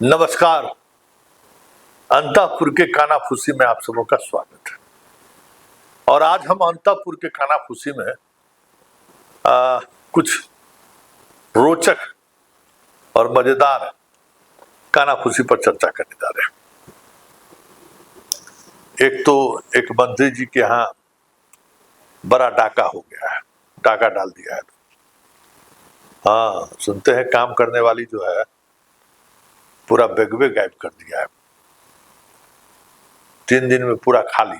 नमस्कार। अंतःपुर के कानाफूसी में आप सबों का स्वागत है। और आज हम अंतःपुर के कानाफूसी में कुछ रोचक और मजेदार कानाफूसी पर चर्चा करने जा रहे हैं। एक तो एक मंत्री जी के यहाँ बड़ा डाका हो गया है, डाका डाल दिया है। हाँ, सुनते हैं काम करने वाली जो है पूरा बेगवे गायब कर दिया है। 3 दिन में पूरा खाली,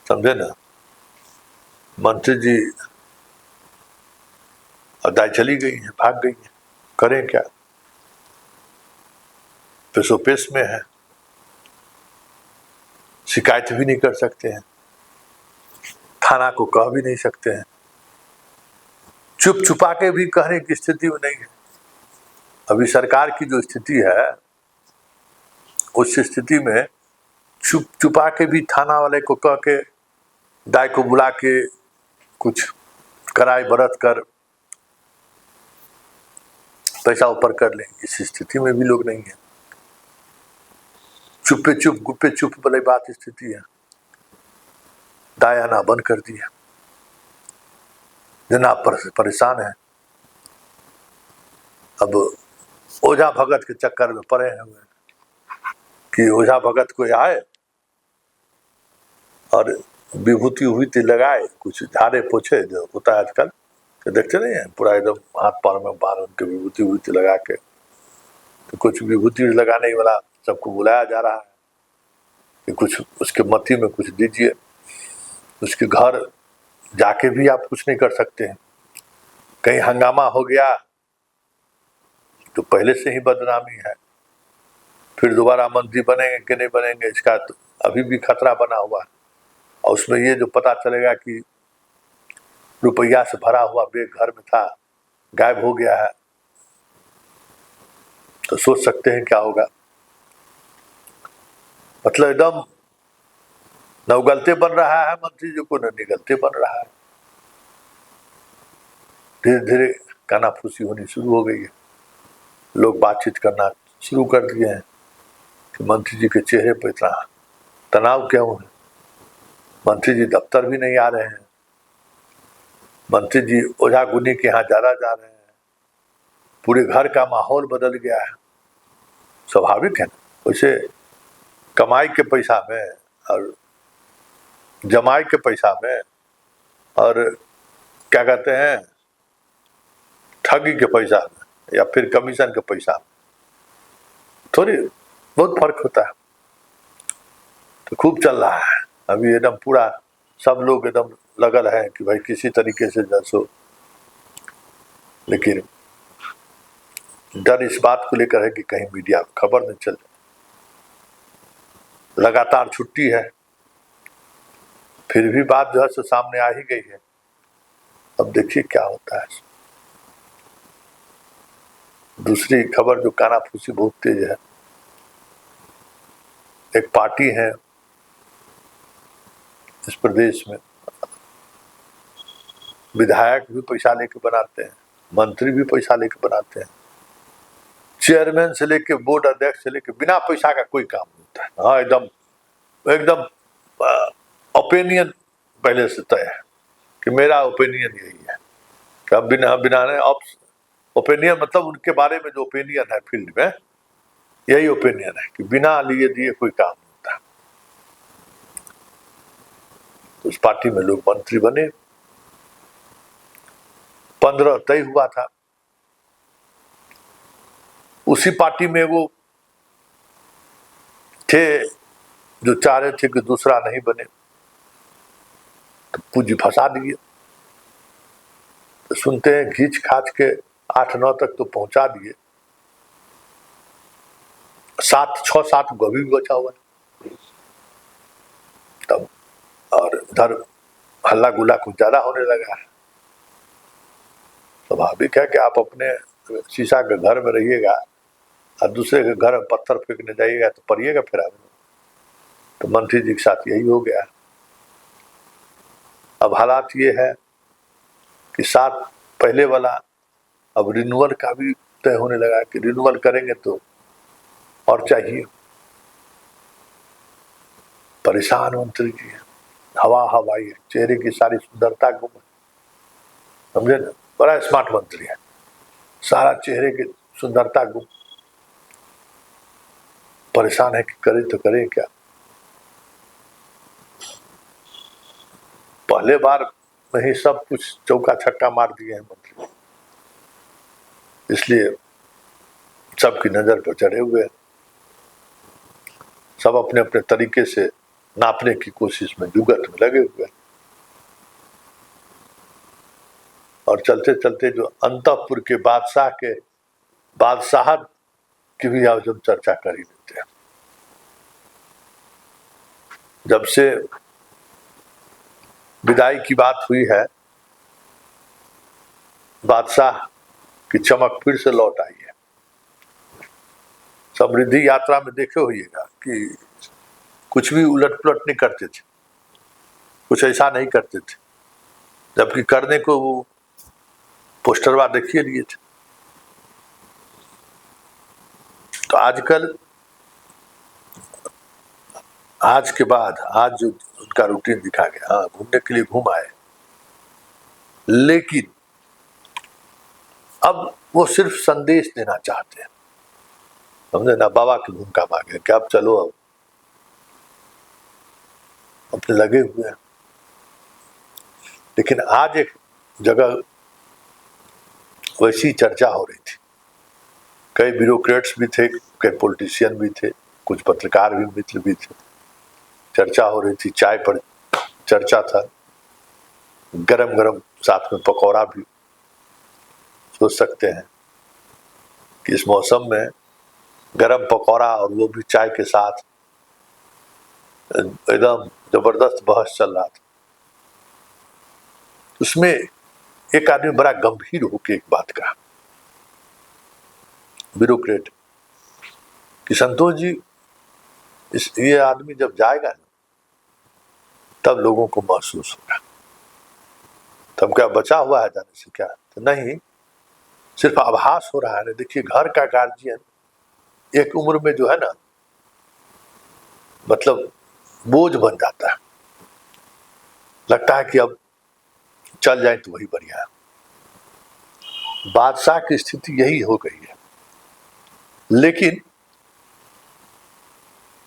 समझे ना। मंत्री जी अदाई चली गई है, भाग गई है, करें क्या, पेशोपेश में है, शिकायत भी नहीं कर सकते हैं, थाना को कह भी नहीं सकते हैं, चुप छुपा के भी कहने की स्थिति में नहीं है। अभी सरकार की जो स्थिति है उस स्थिति में चुप छुपा के भी थाना वाले को कह के दाई को बुला के कुछ कराई बरत कर पैसा ऊपर कर लें, इस स्थिति में भी लोग नहीं है। चुप्पे चुप गुप्पे चुप वाली बात स्थिति है। दाई आना बंद कर दिया, जनाब परेशान है। अब ओझा भगत के चक्कर में पड़े हैं कि ओझा भगत कोई आए और विभूति उभूति लगाए, कुछ झाड़े पोछे, जो होता है आजकल तो देखते नहीं है, पूरा एकदम हाथ पार में बार उनके विभूति उभूति लगा के, तो कुछ विभूति लगाने वाला सबको बुलाया जा रहा है कि कुछ उसके मति में कुछ दीजिए। उसके घर जाके भी आप कुछ नहीं कर सकते हैं। कहीं हंगामा हो गया तो पहले से ही बदनामी है, फिर दोबारा मंत्री बनेंगे कि नहीं बनेंगे इसका तो अभी भी खतरा बना हुआ है। और उसमें ये जो पता चलेगा कि रुपया से भरा हुआ बैग घर में था, गायब हो गया है, तो सोच सकते हैं क्या होगा। मतलब एकदम न उगलते बन रहा है मंत्री जी को, न निगलते बन रहा है। धीरे धीरे कानाफूसी होनी शुरू हो गई है। लोग बातचीत करना शुरू कर दिए हैं कि मंत्री जी के चेहरे पर इतना तनाव क्यों है, मंत्री जी दफ्तर भी नहीं आ रहे हैं, मंत्री जी ओझा गुनी के यहाँ ज्यादा जा रहे हैं, पूरे घर का माहौल बदल गया है। स्वाभाविक है ना, वैसे कमाई के पैसा में और जमाई के पैसा में और क्या कहते हैं ठगी के पैसा में या फिर कमीशन के पैसा में थोड़ी बहुत फर्क होता है। तो खूब चल रहा है अभी, एकदम पूरा सब लोग एकदम लगल है कि भाई किसी तरीके से जैसो, लेकिन डर इस बात को लेकर है कि कहीं मीडिया खबर न चले। लगातार छुट्टी है, फिर भी बात जो है सो सामने आ ही गई है। अब देखिए क्या होता है। दूसरी खबर जो कानाफूसी बहुत तेज है, एक पार्टी है इस प्रदेश में, विधायक भी पैसा लेके बनाते हैं, मंत्री भी पैसा लेके बनाते हैं, चेयरमैन से लेके बोर्ड अध्यक्ष से लेके बिना पैसा का कोई काम नहीं होता है। हाँ, एकदम एकदम ओपिनियन पहले से तय है कि मेरा ओपिनियन यही है कि अब बिना ओपिनियन मतलब उनके बारे में जो ओपिनियन है फील्ड में, यही ओपिनियन है कि बिना लिए दिए कोई काम नहीं होता। तो उस पार्टी में लोग मंत्री बने, 15 तय हुआ था। उसी पार्टी में वो थे जो चाह रहे थे कि दूसरा नहीं बने, तो पूंजी फंसा दिए। तो सुनते हैं खींच खाच के 8-9 तक तो पहुंचा दिए, 6-7 को अभी भी बचा हुआ है। तब और इधर हल्ला गुल्ला कुछ ज्यादा होने लगा है। स्वाभाविक है कि आप अपने शीशा के घर में रहिएगा और दूसरे के घर में पत्थर फेंकने जाइएगा तो पड़िएगा फिर आदमी। तो मंत्री जी के साथ यही हो गया। अब हालात ये है कि साथ पहले वाला अब रिन्यूअल का भी तय होने लगा कि रिन्यूअल करेंगे तो और चाहिए। परेशान मंत्री जी है, हवा हवाई है, चेहरे की सारी सुंदरता गुम है, समझे ना। बड़ा स्मार्ट मंत्री है, सारा चेहरे की सुंदरता गुम। परेशान है कि करे तो करे क्या। पहले बार में ही सब कुछ चौका छक्का मार दिए हैं मंत्री, इसलिए सबकी नजर पर चढ़े हुए हैं। सब अपने अपने तरीके से नापने की कोशिश में जुगत में लगे हुए हैं। और चलते चलते जो अंतःपुर के बादशाह के बादशाहत की भी आज हम चर्चा कर ही लेते हैं। जब से विदाई की बात हुई है, बादशाह की चमक फिर से लौट आई है। समृद्धि यात्रा में देखे होइएगा कि कुछ भी उलट पुलट नहीं करते थे, कुछ ऐसा नहीं करते थे, जबकि करने को वो पोस्टरवा देखिए लिए थे। तो आजकल आज के बाद आज जो उनका रूटीन दिखा गया, हाँ घूमने के लिए घूम आए, लेकिन अब वो सिर्फ संदेश देना चाहते हैं, समझे ना। बाबा की भूमिका मांगे कि अब चलो, अब अपने लगे हुए हैं। लेकिन आज एक जगह वैसी चर्चा हो रही थी, कई ब्यूरोक्रेट्स भी थे, कई पॉलिटिशियन भी थे, कुछ पत्रकार भी मित्र भी थे। चर्चा हो रही थी, चाय पर चर्चा था, गरम गरम साथ में पकौड़ा भी। सोच सकते हैं कि इस मौसम में गरम पकौड़ा और वो भी चाय के साथ, एकदम जबरदस्त बहस चल रहा था। उसमें एक आदमी बड़ा गंभीर होकर एक बात कहा, ब्यूरोक्रेट, कि संतोष जी, ये आदमी जब जाएगा ना तब लोगों को महसूस होगा। तब क्या बचा हुआ है जाने से क्या? तो नहीं, सिर्फ आभास हो रहा है ना। देखिए, घर का गार्जियन एक उम्र में जो है ना, मतलब बोझ बन जाता है, लगता है कि अब चल जाए तो वही बढ़िया है। बादशाह की स्थिति यही हो गई है। लेकिन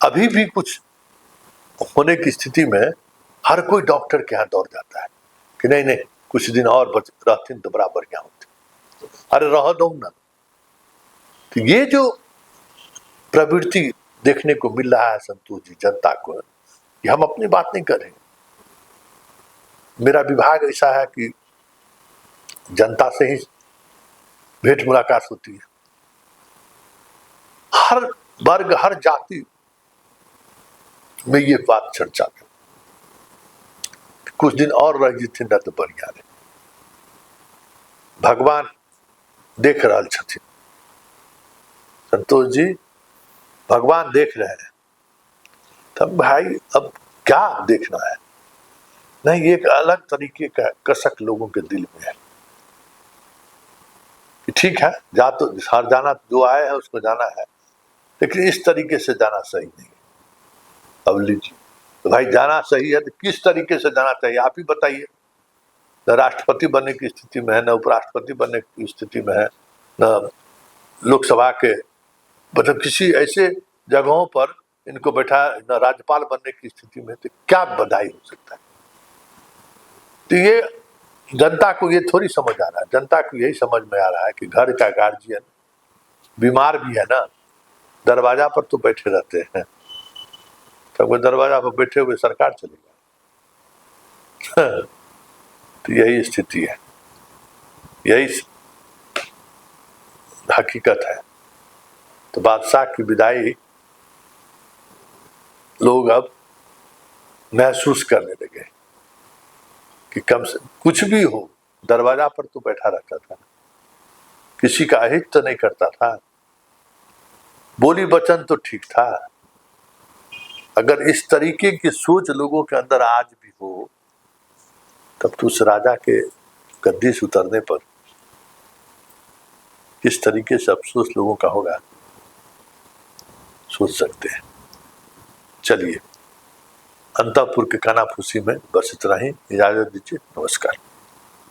अभी भी कुछ होने की स्थिति में हर कोई डॉक्टर के यहाँ दौड़ जाता है कि नहीं नहीं, कुछ दिन और बच रहते तो बड़ा बढ़िया होते। अरे रह दो ना। तो ये जो प्रवृत्ति देखने को मिल रहा है संतोष जी, जनता को, कि हम अपनी बात नहीं कर रहे। मेरा विभाग ऐसा है कि जनता से ही भेंट मुलाकात होती है। हर वर्ग, हर जाति में ये बात चर्चा है, कुछ दिन और रह जीते न तो बढ़िया रहे। भगवान देख रहा छथिन संतोष जी, भगवान देख रहे हैं। तब भाई अब क्या देखना है? नहीं, एक अलग तरीके का कसक लोगों के दिल में है कि ठीक है, जा तो हर जाना, जो आया है उसको जाना है, लेकिन इस तरीके से जाना सही नहीं है। अब लीजिए, तो भाई जाना सही है तो किस तरीके से जाना चाहिए आप ही बताइए। न राष्ट्रपति बनने की स्थिति में है, न उपराष्ट्रपति बनने की स्थिति में है, न लोकसभा के, मतलब किसी ऐसे जगहों पर इनको बैठा, न राज्यपाल बनने की स्थिति में, तो क्या बधाई हो सकता है? तो ये जनता को ये थोड़ी समझ आ रहा है। जनता को यही समझ में आ रहा है कि घर का गार्जियन बीमार भी है ना, दरवाजा पर तो बैठे रहते हैं, तब वो दरवाजा पर बैठे हुए सरकार चलेगा। तो यही स्थिति है, यही हकीकत है। तो बादशाह की विदाई लोग अब महसूस करने लगे कि कम से कुछ भी हो, दरवाजा पर तो बैठा रहता था, किसी का अहित तो नहीं करता था, बोली वचन तो ठीक था। अगर इस तरीके की सोच लोगों के अंदर आज भी हो, तब तो उस राजा के गद्दी से उतरने पर किस तरीके से अफसोस लोगों का होगा सोच सकते हैं। चलिए, अंतापुर के कानाफूसी में बस इतना ही, इजाजत दीजिए, नमस्कार।